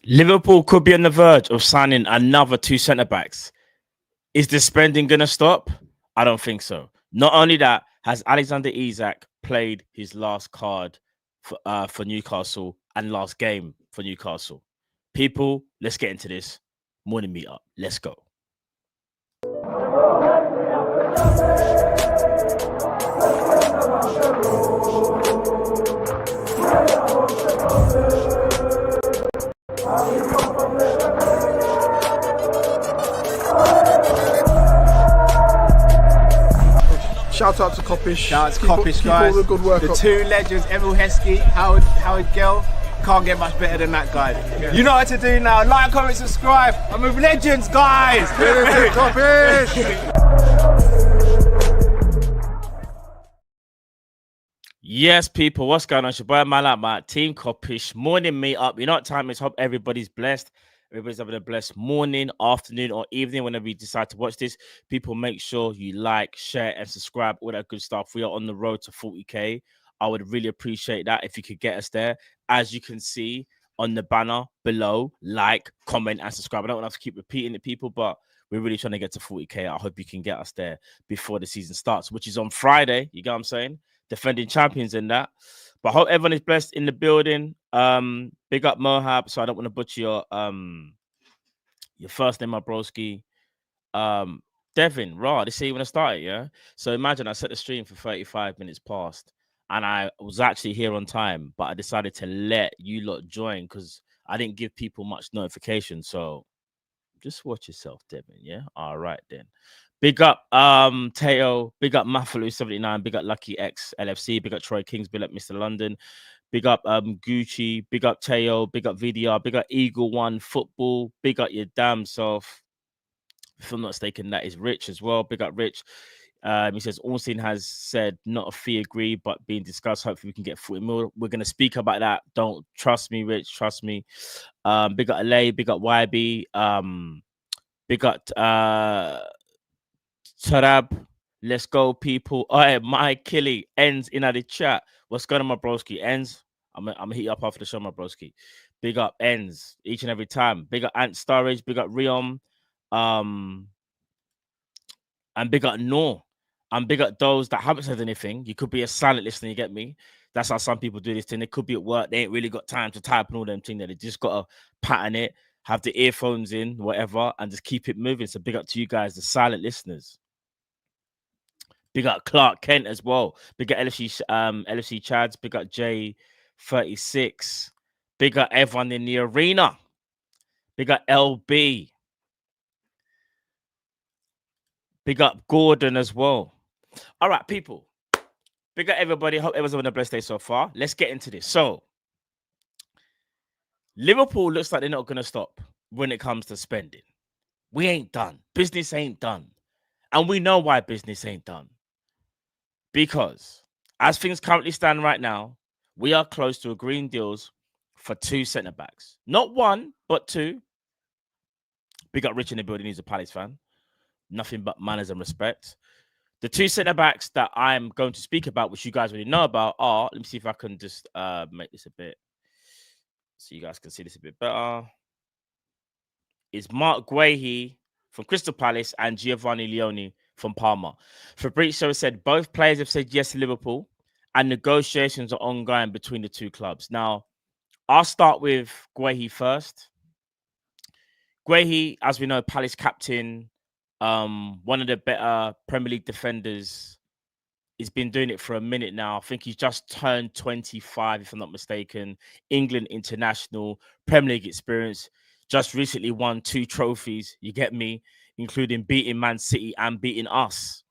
Liverpool could be on the verge of signing another two centre backs. Is the spending going to stop? I don't think so. Not only that, has Alexander Isak played his last card for Newcastle and last game for Newcastle? People, let's get into this morning meetup. Let's go. Shout out to Kopish. Shout out to Kopish, guys. All the good work the up. two legends, Emil Heskey, Howard Gill. Can't get much better than that, guys. Yeah. You know what to do now. Like, comment, subscribe. I'm with legends, guys. Kopish. Yes, people, what's going on? It's your boy Malak, Team Kop-Ish. Morning meetup. You know what time it is? Hope everybody's blessed. Everybody's having a blessed morning, afternoon, or evening whenever you decide to watch this. People, make sure you like, share, and subscribe. All that good stuff. We are on the road to 40K. I would really appreciate that if you could get us there. As you can see on the banner below, like, comment, and subscribe. I don't want to keep repeating it, people, but we're really trying to get to 40K. I hope you can get us there before the season starts, which is on Friday. You get what I'm saying? Defending champions in that. But I hope everyone is blessed in the building. Big up Mohab, so I don't want to butcher your first name, my broski. Devin, raw. They say you want to start it, yeah? So imagine I set the stream for 35 minutes past, and I was actually here on time, but I decided to let you lot join because I didn't give people much notification. So just watch yourself, Devin, yeah? All right, then. Big up Teo, big up Mafalu79, big up Lucky X LFC, big up Troy Kings, big up Mr. London, big up Gucci, big up Teo, big up VDR, big up Eagle One Football, big up your damn self. If I'm not mistaken, that is Rich as well. Big up Rich. He says Ornstein has said not a fee agree, but being discussed. Hopefully we can get 40 mil. We're gonna speak about that. Don't trust me, Rich. Trust me. Big up LA, big up YB, big up Tarab, let's go, people. All right, my Killy ends in the chat. What's going on, my broski? Ends. I'm gonna hit you up after the show, my broski. Big up ends each and every time. Big up Ant Storage, big up Riom, and big up Nor. And big up those that haven't said anything. You could be a silent listener, you get me? That's how some people do this thing. They could be at work, they ain't really got time to type and all them things. They just gotta pattern it, have the earphones in, whatever, and just keep it moving. So big up to you guys, the silent listeners. Big up Clark Kent as well. Big up LFC Chads. Big up J36. Big up everyone in the arena. Big up LB. Big up Gordon as well. All right, people. Big up everybody. Hope everyone's having a blessed day so far. Let's get into this. So, Liverpool looks like they're not going to stop when it comes to spending. We ain't done. Business ain't done. And we know why business ain't done. Because as things currently stand right now, we are close to agreeing deals for two centre backs. Not one, but two. Big up Rich in the building. He's a Palace fan. Nothing but manners and respect. The two centre backs that I'm going to speak about, which you guys already know about, are, let me see if I can just make this a bit, so you guys can see this a bit better. Is Marc Guehi from Crystal Palace and Giovanni Leoni from Parma. Fabrizio said both players have said yes to Liverpool and negotiations are ongoing between the two clubs. Now, I'll start with Guehi first. Guehi, as we know, Palace captain, one of the better Premier League defenders. He's been doing it for a minute now. I think he's just turned 25, if I'm not mistaken. England international, Premier League experience. Just recently won 2 trophies, you get me, including beating Man City and beating us.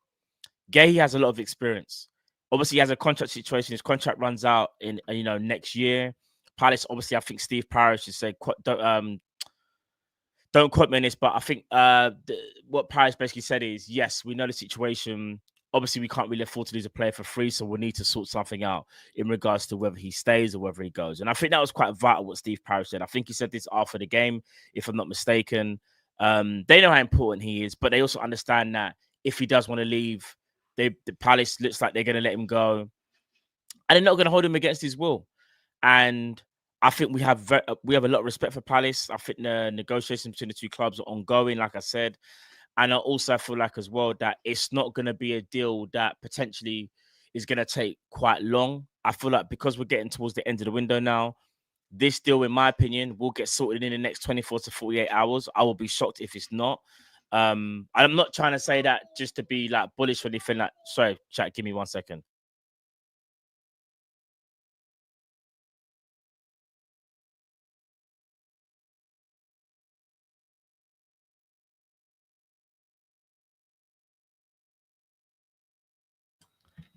Guehi has a lot of experience. Obviously, he has a contract situation. His contract runs out in next year. Palace, obviously, I think Steve Parish has said, don't quote me on this, but I think what Parish basically said is, yes, we know the situation. Obviously, we can't really afford to lose a player for free, so we'll need to sort something out in regards to whether he stays or whether he goes. And I think that was quite vital what Steve Parish said. I think he said this after the game, if I'm not mistaken. They know how important he is, but they also understand that if he does want to leave, the Palace looks like they're going to let him go. And they're not going to hold him against his will. And I think we have a lot of respect for Palace. I think the negotiations between the two clubs are ongoing, like I said. And I also feel like as well that it's not going to be a deal that potentially is going to take quite long. I feel like because we're getting towards the end of the window now, this deal, in my opinion, will get sorted in the next 24 to 48 hours. I will be shocked if it's not. I'm not trying to say that just to be like bullish or anything. Like, sorry, chat, give me 1 second.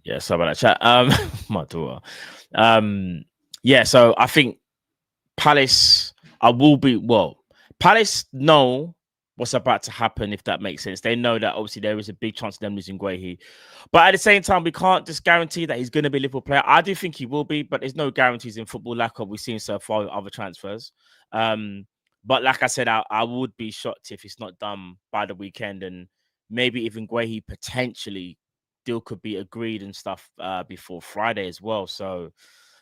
Yeah, sorry about that, chat. My daughter. Yeah, so I think Palace, Palace know what's about to happen, if that makes sense. They know that obviously there is a big chance of them losing Guehi. But at the same time, we can't just guarantee that he's going to be a Liverpool player. I do think he will be, but there's no guarantees in football like what we've seen so far with other transfers. But like I said, I would be shocked if it's not done by the weekend, and maybe even Guehi potentially deal could be agreed and stuff before Friday as well. So,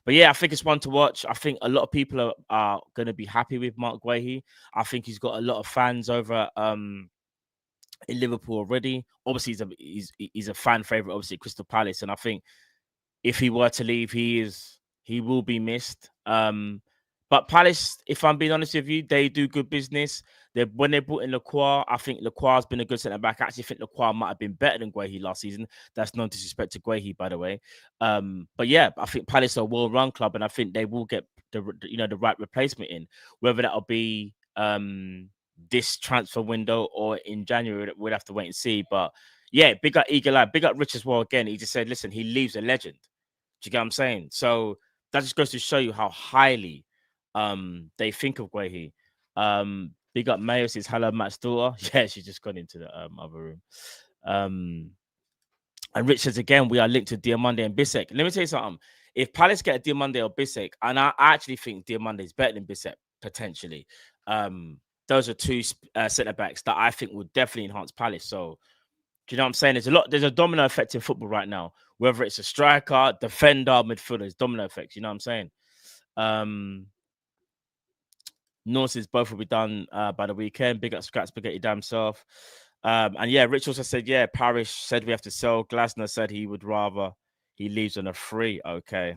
but yeah, I think it's one to watch. I think a lot of people are going to be happy with Marc Guehi. I think he's got a lot of fans over in Liverpool already. Obviously, he's a fan favorite, obviously at Crystal Palace, and I think if he were to leave, he will be missed. But Palace, if I'm being honest with you, they do good business. When they brought in Lacroix, I think Lacroix's been a good centre back. I actually think Lacroix might have been better than Guehi last season. That's no disrespect to Guehi, by the way. But yeah, I think Palace are a well-run club, and I think they will get the right replacement in, whether that'll be this transfer window or in January. We'll have to wait and see. But yeah, big up Eagle Eye, big up Rich as well. Again, he just said, listen, he leaves a legend. Do you get what I'm saying? So that just goes to show you how highly they think of Guehi. Big up Mayo says hello, Matt's daughter. Yeah, she's just gone into the other room. And Rich says again, we are linked to Diamande and Bissek. Let me tell you something. If Palace get a Diamande or Bissek, and I actually think Diamande is better than Bissek potentially. Those are two centre backs that I think would definitely enhance Palace. So, do you know what I'm saying? There's a domino effect in football right now. Whether it's a striker, defender, midfielder, it's domino effects. You know what I'm saying? North says both will be done by the weekend. Big up Scratch Spaghetti damn self. And yeah, Rich also said, yeah, Parish said we have to sell. Glasner said he would rather he leaves on a free. Okay.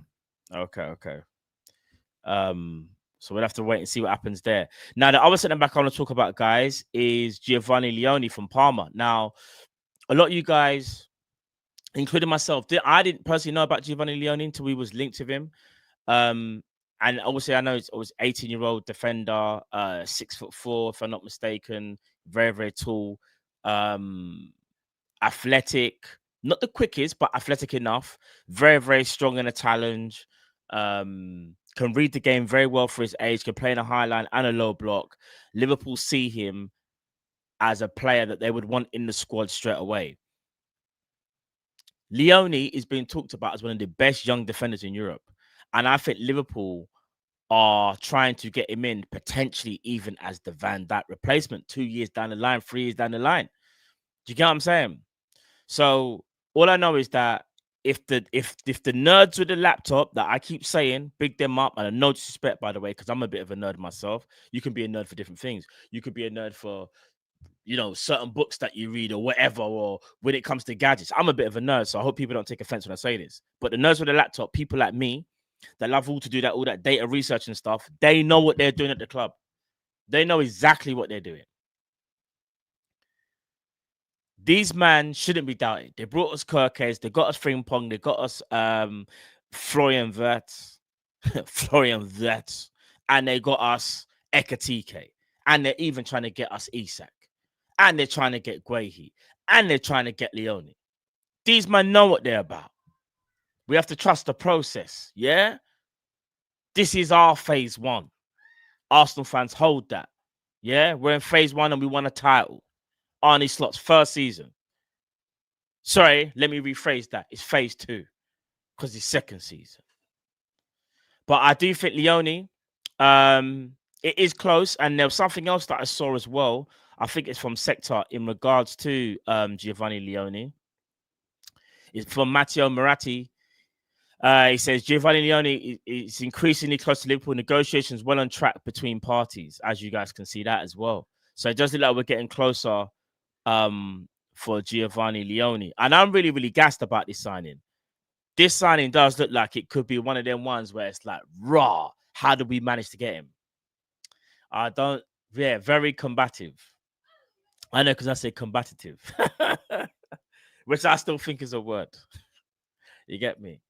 So we'll have to wait and see what happens there. Now, the other centre back I want to talk about, guys, is Giovanni Leoni from Parma. Now, a lot of you guys, including myself, I didn't personally know about Giovanni Leoni until we was linked with him. And obviously, I know it was 18-year-old defender, 6'4", if I'm not mistaken, very, very tall, athletic, not the quickest, but athletic enough, very, very strong in a challenge, can read the game very well for his age, can play in a high line and a low block. Liverpool see him as a player that they would want in the squad straight away. Leoni is being talked about as one of the best young defenders in Europe. And I think Liverpool are trying to get him in, potentially even as the Van Dijk replacement 2 years down the line, 3 years down the line. Do you get what I'm saying? So all I know is that if the nerds with the laptop that I keep saying, big them up, and no disrespect, by the way, because I'm a bit of a nerd myself. You can be a nerd for different things. You could be a nerd for, certain books that you read or whatever, or when it comes to gadgets. I'm a bit of a nerd, so I hope people don't take offense when I say this. But the nerds with the laptop, people like me, that love all to do that, all that data research and stuff, they know what they're doing at the club. They know exactly what they're doing. These men shouldn't be doubted. They brought us Kirkes, they got us Frimpong, they got us Florian Wirtz, and they got us Ekatike, and they're even trying to get us Isak, and they're trying to get Guehi, and they're trying to get Leoni. These men know what they're about. We have to trust the process, yeah? This is our phase one. Arsenal fans hold that, yeah? We're in phase one and we won a title. Arne Slot's first season. Sorry, let me rephrase that. It's phase two because it's second season. But I do think Leoni, it is close. And there was something else that I saw as well. I think it's from Sector in regards to Giovanni Leoni. It's from Matteo Moratti. He says Giovanni Leoni is increasingly close to Liverpool. Negotiations well on track between parties, as you guys can see that as well. So it does look like we're getting closer for Giovanni Leoni. And I'm really, really gassed about this signing. This signing does look like it could be one of them ones where it's like, raw, how did we manage to get him? Very combative. I know, because I say combative, which I still think is a word. You get me?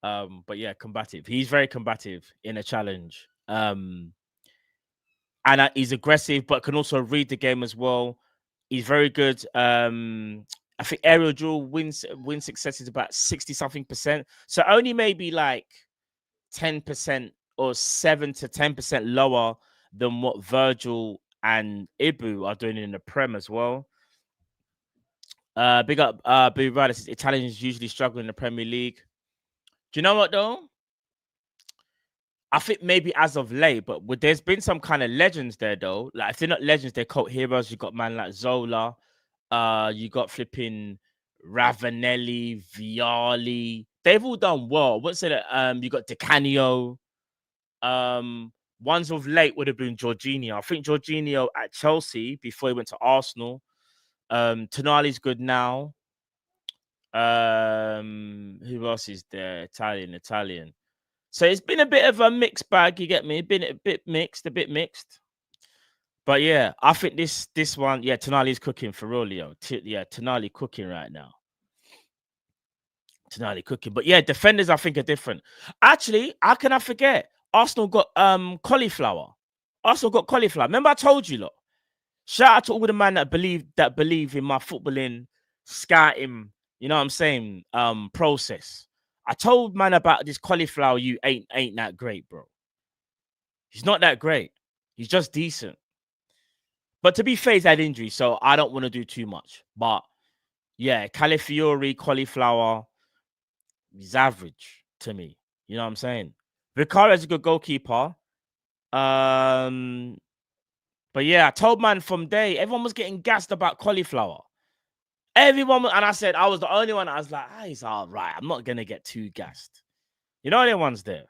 But yeah, combative. He's very combative in a challenge. And he's aggressive, but can also read the game as well. He's very good. I think aerial duel win success is about 60-something%. So only maybe like 10% or 7 to 10% lower than what Virgil and Ibu are doing in the Prem as well. Big up Boo Ryder says Italians usually struggle in the Premier League. Do you know what though? I think maybe as of late, but there's been some kind of legends there though. Like if they're not legends, they're cult heroes. You got man like Zola, you got flipping Ravanelli, Viali. They've all done well. What's it? You got Di Canio. Ones of late would have been Jorginho. I think Jorginho at Chelsea before he went to Arsenal. Tonali's good now. Who else is there? Italian. So it's been a bit of a mixed bag. You get me? It's been a bit mixed. But yeah, I think this one, yeah, Tonali's cooking for real, Leo. Tonali cooking right now. Tonali cooking. But yeah, defenders I think are different. Actually, how can I forget? Arsenal got cauliflower. Remember I told you, look. Shout out to all the man that believe in my footballing, scouting, you know what I'm saying, process. I told man about this cauliflower. You ain't that great, bro. He's not that great. He's just decent. But to be fair, he's had injury, so I don't want to do too much. But yeah, cauliflower, he's average to me. You know what I'm saying? Vicaria's a good goalkeeper. But yeah, I told man from day, everyone was getting gassed about cauliflower. Everyone, and I said I was the only one. I was like, he's all right. I'm not gonna get too gassed. You know, the ones there.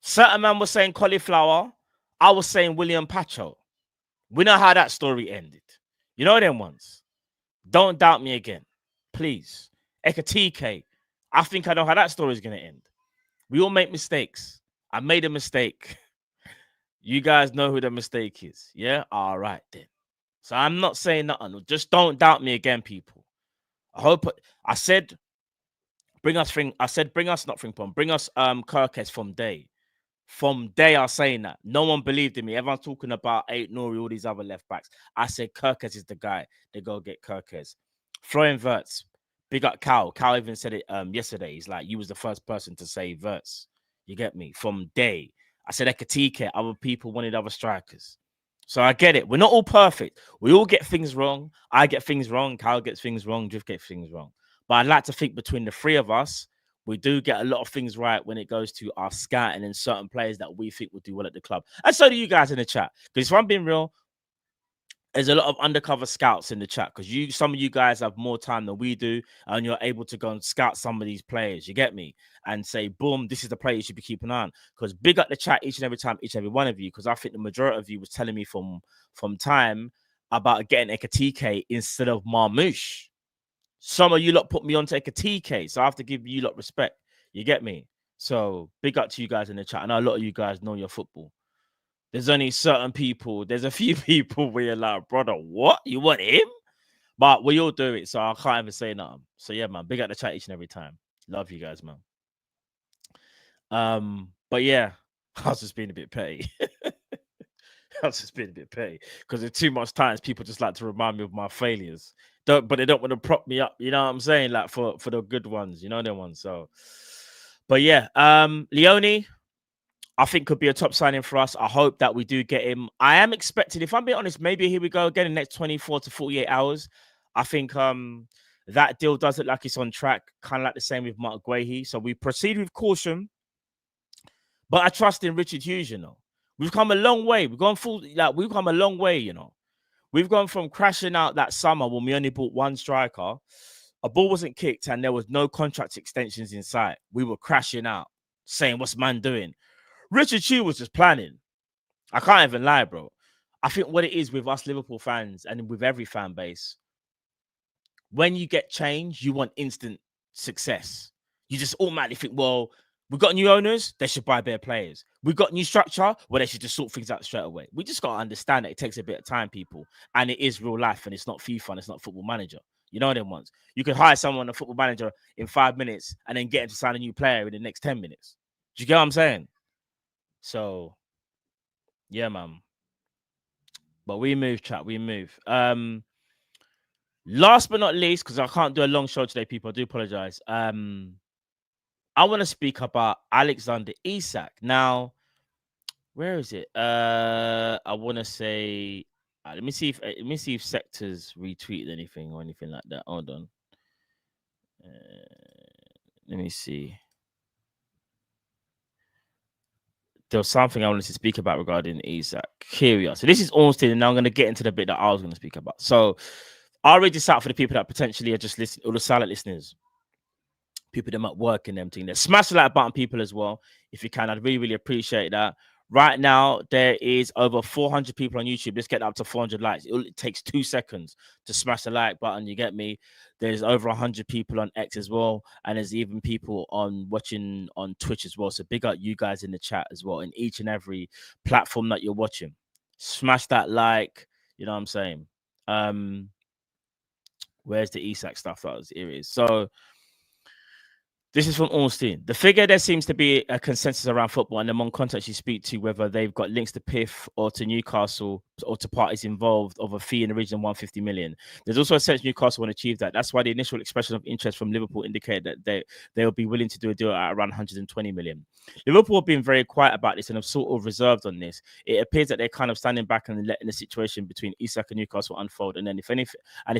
Certain man was saying cauliflower. I was saying William Pacho. We know how that story ended. You know them ones. Don't doubt me again, please. Ekatike. I think I know how that story is gonna end. We all make mistakes. I made a mistake. You guys know who the mistake is. Yeah? All right, then. So I'm not saying nothing. Just don't doubt me again, people. I said bring us Kirkes from day. From day I was saying that. No one believed in me. Everyone's talking about Nori, all these other left backs. I said Kirkes is the guy. They go get Kirkes. Florian Wirtz. Big up Cal. Cal even said it yesterday. He's like, you was the first person to say Wirtz. You get me? From day. I said Ekatike. Other people wanted other strikers. So I get it. We're not all perfect. We all get things wrong. I get things wrong. Kyle gets things wrong. Drift gets things wrong. But I'd like to think between the three of us, we do get a lot of things right when it goes to our scouting and certain players that we think will do well at the club. And so do you guys in the chat. Because if I'm being real, there's a lot of undercover scouts in the chat because some of you guys have more time than we do, and you're able to go and scout some of these players. You get me? And say, boom, this is the player you should be keeping on. Because big up the chat each and every time, each and every one of you. Because I think the majority of you was telling me from time about getting Ekatike instead of Marmouche. Some of you lot put me onto Ekatike, so I have to give you lot respect. You get me? So big up to you guys in the chat. I know a lot of you guys know your football. There's only certain people. There's a few people where you're like, brother, what? You want him? But we all do it, so I can't even say nothing. So yeah, man, big up the chat each and every time. Love you guys, man. But yeah, I was just being a bit petty. Because there's too much times people just like to remind me of my failures. But they don't want to prop me up. You know what I'm saying? Like for the good ones, you know them ones. So, but yeah, Leoni, I think could be a top signing for us. I hope that we do get him. I am expecting, if I'm being honest, maybe here we go again in the next 24 to 48 hours. I think that deal does look like it's on track, kind of like the same with Marc Guehi. So we proceed with caution. But I trust in Richard Hughes, you know. We've come a long way. We've come a long way, you know. We've gone from crashing out that summer when we only bought one striker a ball wasn't kicked and there was no contract extensions in sight, we were crashing out, saying, what's man doing? Richard Chew was just planning. I can't even lie, bro. I think what it is with us Liverpool fans and with every fan base, when you get change, you want instant success. You just automatically think, well, we've got new owners, they should buy better players. We've got new structure, well, they should just sort things out straight away. We just got to understand that it takes a bit of time, people. And it is real life, and it's not FIFA, and it's not Football Manager. You know them ones. You can hire someone, a Football Manager, in 5 minutes and then get him to sign a new player in the next 10 minutes. Do you get what I'm saying? So, yeah, man. But we move, chat. We move. Last but not least, because I can't do a long show today, people. I do apologize. I want to speak about Alexander Isak. Now, where is it? I want to say. Let me see if Sectors retweeted anything or anything like that. Hold on. Let me see. There was something I wanted to speak about regarding Isak. Here we are. So this is Ornstein, and now I'm going to get into the bit that I was going to speak about. So I'll read this out for the people that potentially are just listening, or the silent listeners. People that might work in them thing. Smash the like button, people, as well. If you can, I'd really, really appreciate that. Right now, there is over 400 people on YouTube. Let's get up to 400 likes. It takes 2 seconds to smash the like button. You get me? There's over 100 people on X as well. And there's even people watching on Twitch as well. So big up you guys in the chat as well. In each and every platform that you're watching. Smash that like. You know what I'm saying? Where's the Isak stuff? Here it is. So this is from Ornstein. The figure there seems to be a consensus around football and among contacts you speak to, whether they've got links to PIF or to Newcastle or to parties involved of a fee in the region of 150 million. There's also a sense Newcastle want to achieve that. That's why the initial expression of interest from Liverpool indicated that they will be willing to do a deal at around 120 million. Liverpool have been very quiet about this and have sort of reserved on this. It appears that they're kind of standing back and letting the situation between Isak and Newcastle unfold. And then if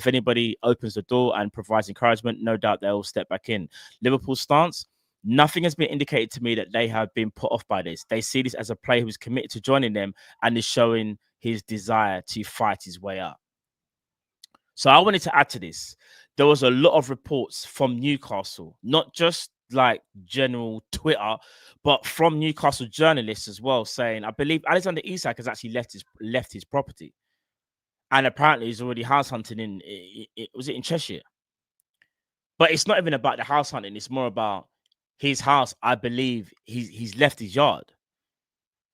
anybody opens the door and provides encouragement, no doubt they'll step back in. Liverpool's stance, nothing has been indicated to me that they have been put off by this. They see this as a player who's committed to joining them and is showing his desire to fight his way up. So I wanted to add to this. There was a lot of reports from Newcastle, not just like general Twitter, but from Newcastle journalists as well, saying, I believe Alexander Isak has actually left his property. And apparently he's already house hunting was it in Cheshire? But it's not even about the house hunting. It's more about his house. I believe he's left his yard.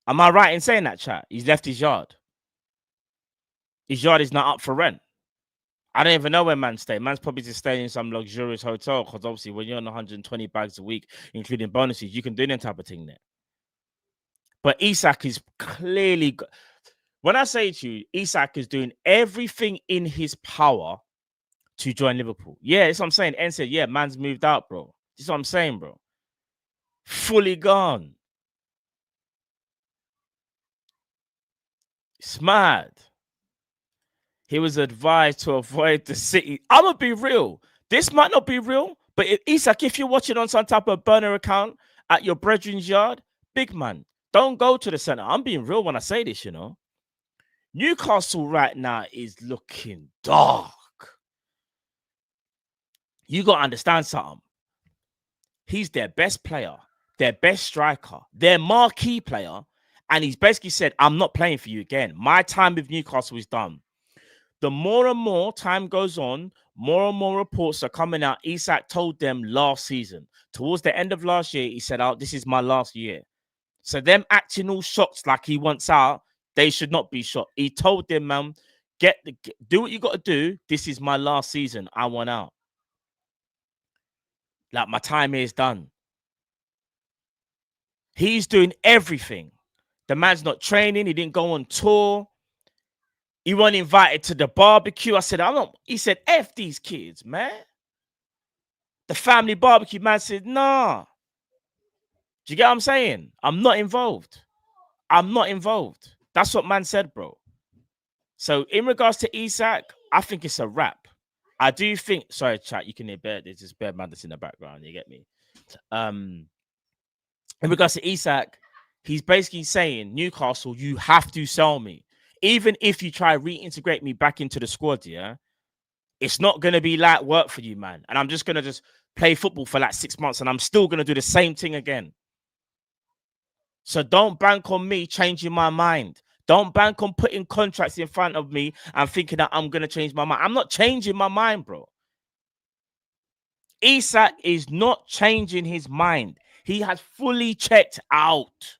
Am I right in saying that, chat? He's left his yard. His yard is not up for rent. I don't even know where man's staying. Man's probably just staying in some luxurious hotel because obviously when you're on 120 bags a week, including bonuses, you can do that type of thing there. But Isak is clearly... When I say to you, Isak is doing everything in his power to join Liverpool. Yeah, that's what I'm saying. En said, yeah, man's moved out, bro. That's what I'm saying, bro. Fully gone. It's mad. He was advised to avoid the city. I'm going to be real. This might not be real, but Isak, if you're watching on some type of burner account at your brethren's yard, big man, don't go to the center. I'm being real when I say this, you know. Newcastle right now is looking dark. You got to understand something. He's their best player, their best striker, their marquee player. And he's basically said, I'm not playing for you again. My time with Newcastle is done. The more and more time goes on, more and more reports are coming out. Isak told them last season, towards the end of last year, he said, oh, this is my last year. So them acting all shocked like he wants out, they should not be shocked. He told them, man, do what you got to do. This is my last season. I want out. Like, my time here is done. He's doing everything. The man's not training. He didn't go on tour. He wasn't invited to the barbecue. I said, he said, F these kids, man. The family barbecue, man said, nah. Do you get what I'm saying? I'm not involved. I'm not involved. That's what man said, bro. So in regards to Isak, I think it's a wrap. I do think, sorry, chat, you can hear bear. There's this bear man that's in the background. You get me? In regards to Isak, he's basically saying, Newcastle, you have to sell me. Even if you try reintegrate me back into the squad, yeah, It's not going to be light work for you, man. And I'm just going to just play football for like 6 months and I'm still going to do the same thing again. So don't bank on me changing my mind. Don't bank on putting contracts in front of me and thinking that I'm going to change my mind. I'm not changing my mind, bro. Isak is not changing his mind. He has fully checked out.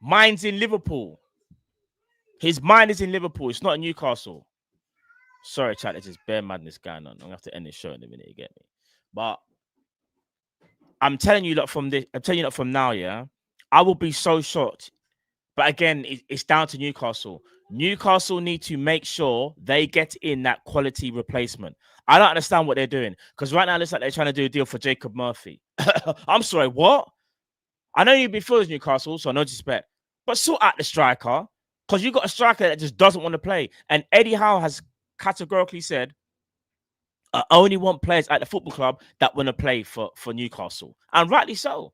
Mind's in Liverpool. His mind is in Liverpool. It's not in Newcastle. Sorry, chat. There's just bare madness going on. I'm going to have to end this show in a minute. You get me? But I'm telling you, from now, yeah, I will be so shocked. But again, it's down to Newcastle. Newcastle need to make sure they get in that quality replacement. I don't understand what they're doing because right now it looks like they're trying to do a deal for Jacob Murphy. I'm sorry, what? I know you've been filled Newcastle, so no disrespect, but sort out the striker because you got a striker that just doesn't want to play. And Eddie Howe has categorically said, I only want players at the football club that want to play for Newcastle, and rightly so.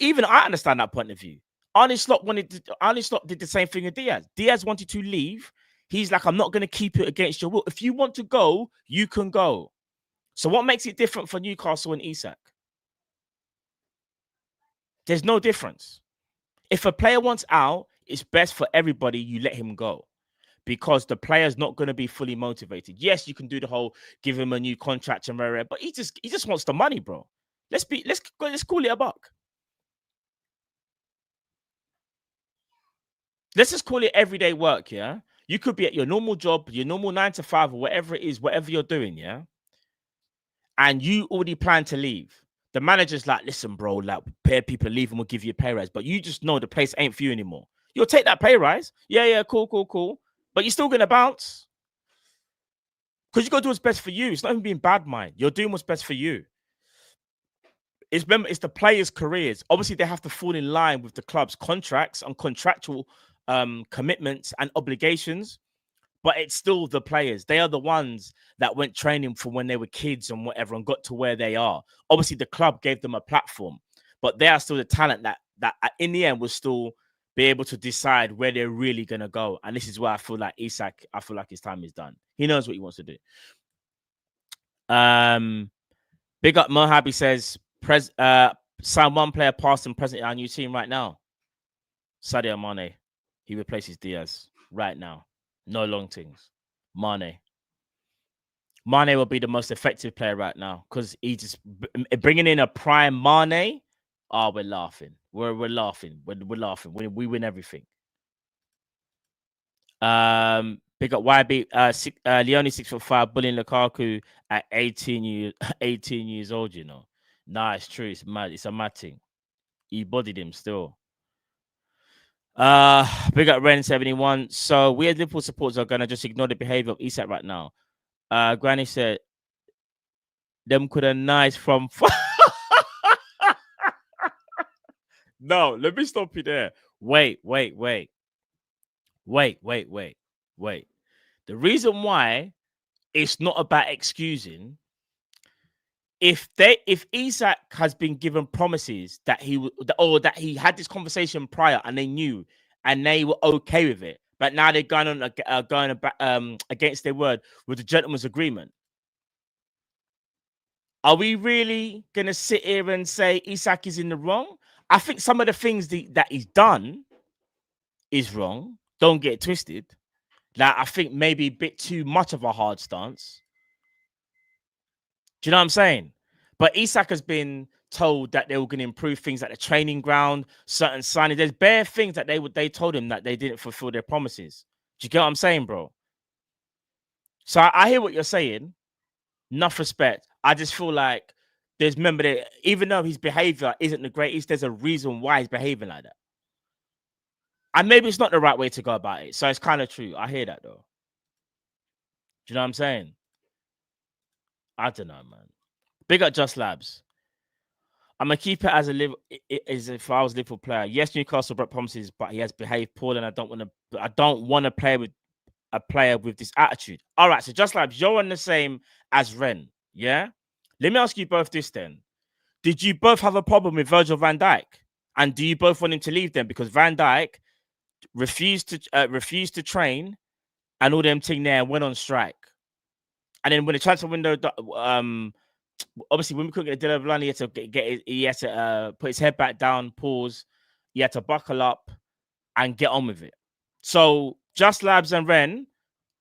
Even I understand that point of view. Arne Slot did the same thing with Diaz. Diaz wanted to leave. He's like, I'm not going to keep it against your will. If you want to go, you can go. So what makes it different for Newcastle and Isak? There's no difference. If a player wants out, it's best for everybody you let him go because the player's not going to be fully motivated. Yes, you can do the whole give him a new contract and rare, but he just wants the money, bro. Let's call it a buck. Let's just call it everyday work, yeah? You could be at your normal job, your normal 9 to 5 or whatever it is, whatever you're doing, yeah? And you already plan to leave. The manager's like, listen, bro, like, pay people leave and we'll give you a pay rise. But you just know the place ain't for you anymore. You'll take that pay rise. Yeah, cool. But you're still going to bounce. Because you got to do what's best for you. It's not even being bad mind. You're doing what's best for you. It's the players' careers. Obviously, they have to fall in line with the club's contracts and contractual commitments and obligations, but it's still the players. They are the ones that went training from when they were kids and whatever and got to where they are. Obviously, the club gave them a platform, but they are still the talent that in the end will still be able to decide where they're really going to go. And this is why I feel like Isak, I feel like his time is done. He knows what he wants to do. Big up Mohabi says, sign one player past and present in our new team right now. Sadio Mane. He replaces Diaz right now. No long things. Mane will be the most effective player right now because he just bringing in a prime Mane. Oh, we're laughing. We're laughing. We're laughing. We win everything. Big up YB. Leoni 6'5", bullying Lukaku at 18 years old. You know, nah, it's true. It's mad. It's a mad thing. He bodied him still. Big up Ren 71. So we as Liverpool supporters are gonna just ignore the behavior of Isak right now. Granny said them could have nice from No, let me stop you there. Wait. The reason why it's not about excusing. If Isak has been given promises that that he had this conversation prior and they knew and they were okay with it, but now they're going against their word with the gentleman's agreement. Are we really gonna sit here and say Isak is in the wrong? I think some of the things that he's done is wrong. Don't get it twisted. Like I think maybe a bit too much of a hard stance. Do you know what I'm saying? But Isak has been told that they were going to improve things at the training ground, certain signings. There's bare things that they told him that they didn't fulfill their promises. Do you get what I'm saying, bro? So I hear what you're saying. Enough respect. I just feel like remember that even though his behavior isn't the greatest, there's a reason why he's behaving like that. And maybe it's not the right way to go about it. So it's kind of true. I hear that though. Do you know what I'm saying? I don't know, man. Big up Just Labs. I'm gonna keep it as if I was a Liverpool player. Yes, Newcastle brought promises, but he has behaved poorly, and I don't want to play with a player with this attitude. All right, so Just Labs, you're on the same as Ren, yeah? Let me ask you both this then. Did you both have a problem with Virgil van Dijk? And do you both want him to leave then? Because Van Dijk refused to train and all them thing there went on strike. And then when the transfer window, obviously when we couldn't get a deal of land, he had to he had to put his head back down, pause. He had to buckle up and get on with it. So Just Labs and Ren,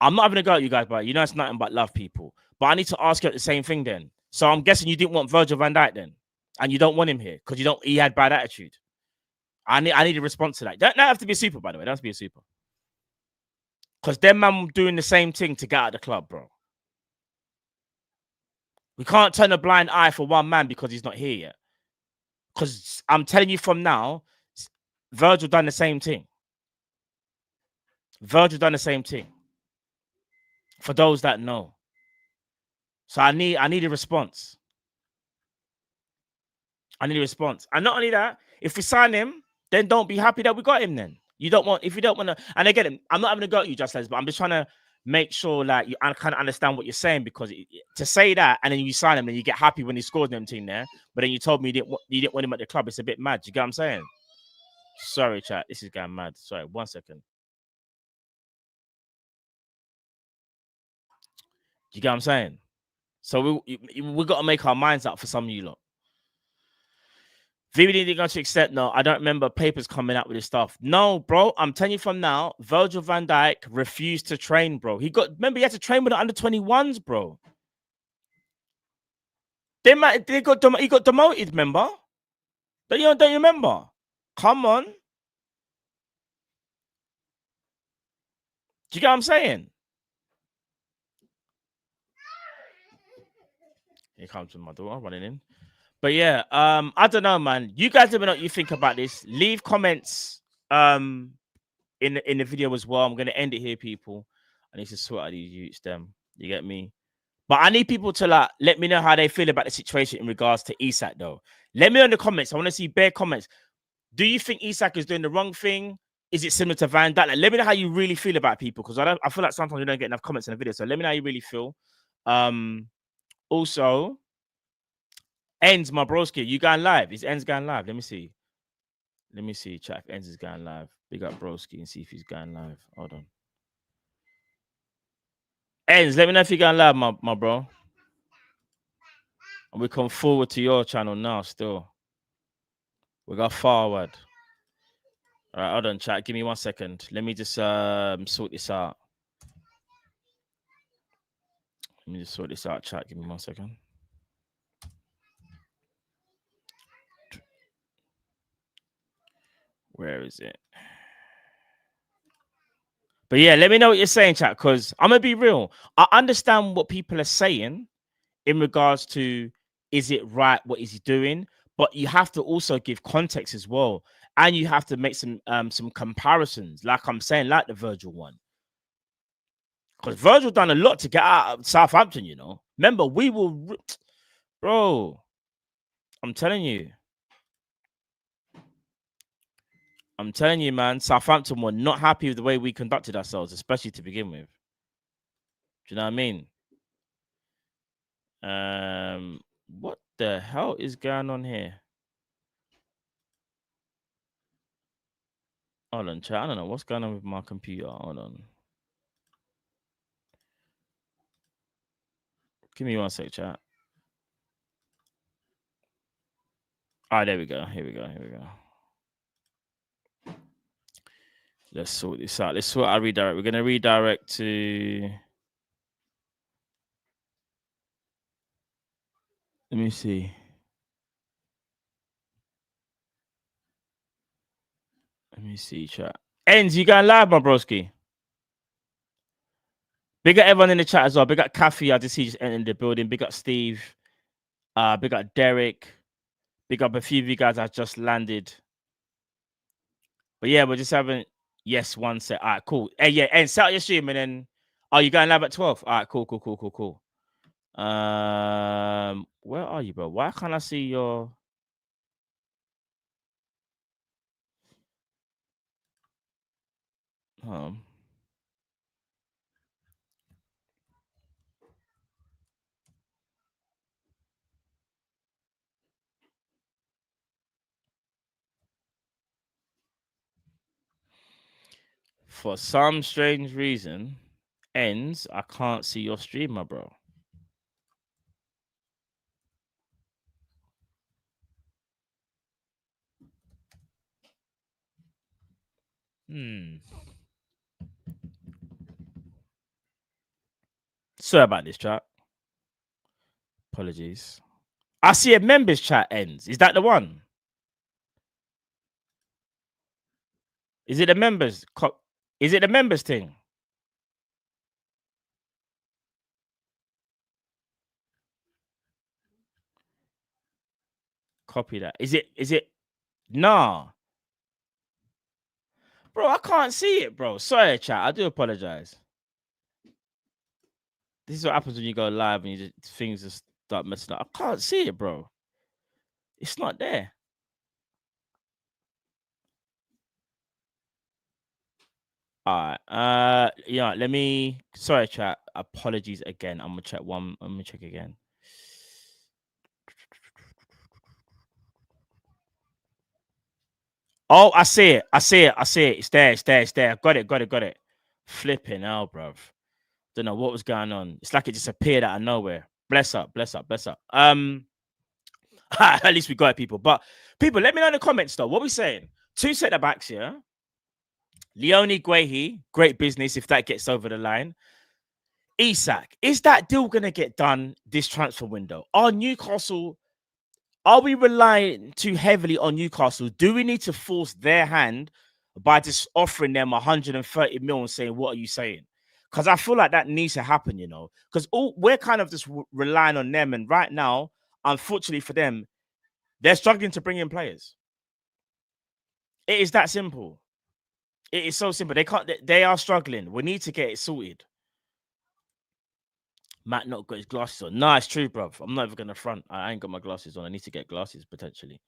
I'm not having a go at you guys, but you know it's nothing but love, people. But I need to ask you the same thing then. So I'm guessing you didn't want Virgil van Dijk then, and you don't want him here because you don't. He had bad attitude. I need a response to that. Don't have to be a super, by the way. Don't have to be a super. Because them man doing the same thing to get out of the club, bro. We can't turn a blind eye for one man because he's not here yet. Because I'm telling you from now, Virgil done the same thing. Virgil done the same thing. For those that know. So I need a response. I need a response. And not only that, if we sign him, then don't be happy that we got him then. You don't want, if you don't want to, and again, I'm not having a go at you, Just Les, but I'm just trying to make sure like you kind of understand what you're saying, because to say that and then you sign him and you get happy when he scores them team there, but then you told me you didn't want him at the club, it's a bit mad. You get what I'm saying? Sorry, chat. This is going mad. Sorry, 1 second. You get what I'm saying? So we got to make our minds up for some of you lot. VVD didn't go to accept. No, I don't remember papers coming out with this stuff. No, bro, I'm telling you from now, Virgil van Dijk refused to train, bro. Remember, he had to train with the under-21s, bro. He got demoted, remember? Don't you remember? Come on. Do you get what I'm saying? Here comes my daughter running in. But yeah, I don't know, man. You guys let me know what you think about this. Leave comments in the video as well. I'm gonna end it here, people. I need to sort out these youths, them. You get me? But I need people to like let me know how they feel about the situation in regards to Isak, though. Let me know in the comments. I want to see bare comments. Do you think Isak is doing the wrong thing? Is it similar to Van Dijk? Like, let me know how you really feel about people, because I feel like sometimes you don't get enough comments in the video. So let me know how you really feel. Also, Ends, my broski, you going live? Is Ends going live? Let me see. Let me see, chat. If Ends is going live, big up broski and see if he's going live. Hold on. Ends, let me know if you're going live, my bro. And we come forward to your channel now still. We got forward. All right, hold on, chat. Give me 1 second. Let me just sort this out. Let me just sort this out, chat. Give me 1 second. Where is it? But yeah, let me know what you're saying, chat, because I'm going to be real. I understand what people are saying in regards to, is it right? What is he doing? But you have to also give context as well. And you have to make some comparisons, like I'm saying, like the Virgil one. Because Virgil done a lot to get out of Southampton, you know. Remember, we will... Bro, I'm telling you. I'm telling you, man, Southampton were not happy with the way we conducted ourselves, especially to begin with. Do you know what I mean? What the hell is going on here? Hold on, chat. I don't know what's going on with my computer. Hold on. Give me 1 sec, chat. All right, there we go. Here we go. Let's sort this out. Let's sort our redirect. We're going to redirect to... Let me see. Let me see, chat. Ends, you going live, my broski? Big up everyone in the chat as well. Big up Kathy. I just see just entering the building. Big up Steve. Big up Derek. Big up a few of you guys that just landed. But yeah, we're just having... Yes, 1 sec. All right, cool. Hey, yeah, and set out your stream and then... Oh, you going live at 12? All right, cool. Where are you, bro? Why can't I see your... For some strange reason, ends, I can't see your streamer, bro. Sorry about this, chat. Apologies. I see a members chat ends. Is that the one? Is it the members? Is it the members thing? Copy that. Is it? Nah. Bro, I can't see it, bro. Sorry, chat. I do apologize. This is what happens when you go live and things just start messing up. I can't see it, bro. It's not there. All right. Yeah, let me. Sorry, chat. Apologies again. I'm gonna check one. I'm gonna check again. Oh, I see it. I see it. I see it. It's there. It's there. It's there. Got it. Got it. Got it. Flipping hell, bruv. Don't know what was going on. It's like it just appeared out of nowhere. Bless up. Bless up. Bless up. At least we got it, people. But people, let me know in the comments though. What we saying? 2 centre backs here. Leoni, Guehi, great business if that gets over the line. Isak, is that deal going to get done this transfer window? Are we relying too heavily on Newcastle? Do we need to force their hand by just offering them 130 million and saying, what are you saying? Because I feel like that needs to happen, you know, because we're kind of just relying on them. And right now, unfortunately for them, they're struggling to bring in players. It is that simple. It is so simple. They are struggling. We need to get it sorted. Matt not got his glasses on. No, it's true, bro. I'm not even going to front. I ain't got my glasses on. I need to get glasses potentially.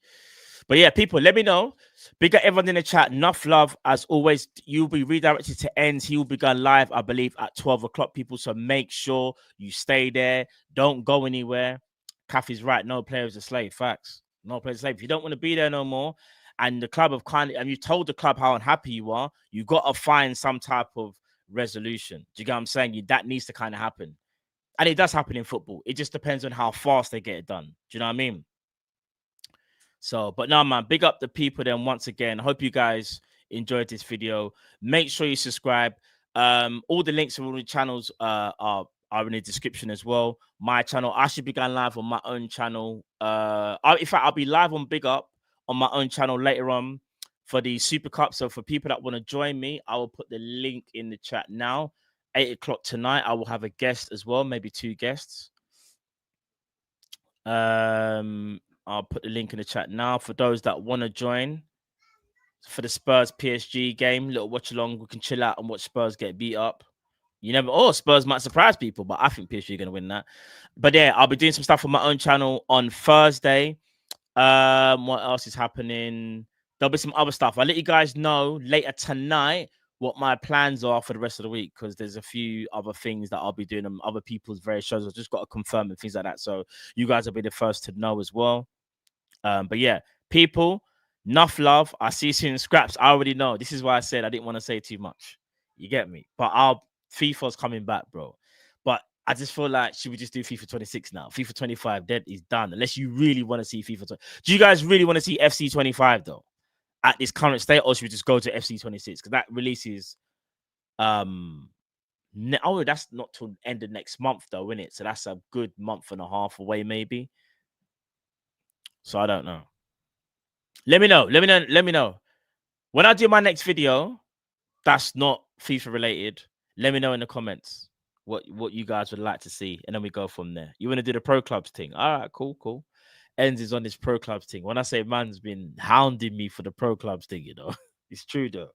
But yeah, people, let me know. Big up everyone in the chat. Enough love. As always, you'll be redirected to ends. He will be going live, I believe, at 12 o'clock, people. So make sure you stay there. Don't go anywhere. Kathy's right. No player is a slave. Facts. No player is a slave. If you don't want to be there no more, and the club and you told the club how unhappy you are, you got to find some type of resolution. Do you get what I'm saying? That needs to kind of happen. And it does happen in football. It just depends on how fast they get it done. Do you know what I mean? So, but no, man, big up the people then once again. Hope you guys enjoyed this video. Make sure you subscribe. All the links for all the channels are in the description as well. My channel, I should be going live on my own channel. In fact, I'll be live on Big Up on my own channel later on for the Super Cup. So for people that want to join me, I will put the link in the chat now. 8 o'clock tonight, I will have a guest as well, maybe 2 guests. I'll put the link in the chat now for those that want to join for the Spurs PSG game. Little watch along, we can chill out and watch Spurs get beat up. You never. Oh, Spurs might surprise people, but I think PSG are going to win that. But yeah, I'll be doing some stuff on my own channel on Thursday. What else is happening? There'll be some other stuff. I'll let you guys know later tonight what my plans are for the rest of the week, because there's a few other things that I'll be doing on other people's various shows. I've just got to confirm and things like that. So you guys will be the first to know as well. But yeah, people, enough love. I see you soon. Scraps, I already know. This is why I said I didn't want to say too much. You get me? But FIFA's coming back, bro. But I just feel like, should we just do FIFA 26 now? FIFA 25, dead is done. Unless you really want to see FIFA 20. Do you guys really want to see FC 25 though? At this current state, or should we just go to FC 26? Because that releases that's not till end of next month though, isn't it? So that's a good month and a half away, maybe. So I don't know. Let me know. When I do my next video, that's not FIFA related. Let me know in the comments what you guys would like to see, and then we go from there. You want to do the pro clubs thing? All right, cool. Ends is on this pro clubs thing. When I say man's been hounding me for the pro clubs thing, you know, it's true though.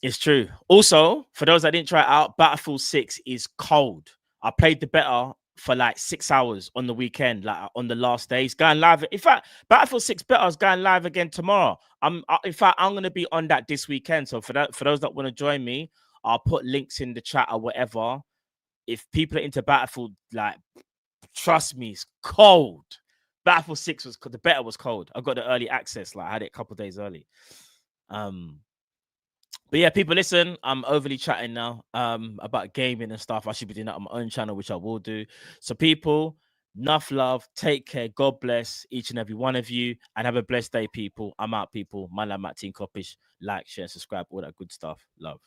It's true. Also, for those that didn't try it out, Battlefield 6 is cold. I played the beta for like 6 hours on the weekend, like on the last day. It's going live. In fact, Battlefield 6 beta is going live again tomorrow. I'm going to be on that this weekend. So for those that want to join me, I'll put links in the chat or whatever. If people are into Battlefield, like, trust me, it's cold. Battlefield 6 the beta was cold. I got the early access, like I had it a couple days early. But But yeah, people, listen, I'm overly chatting now about gaming and stuff. I should be doing that on my own channel, which I will do. So people, enough love. Take care. God bless each and every one of you. And have a blessed day, people. I'm out, people. My name, Team Kopish. Like, share, and subscribe. All that good stuff. Love.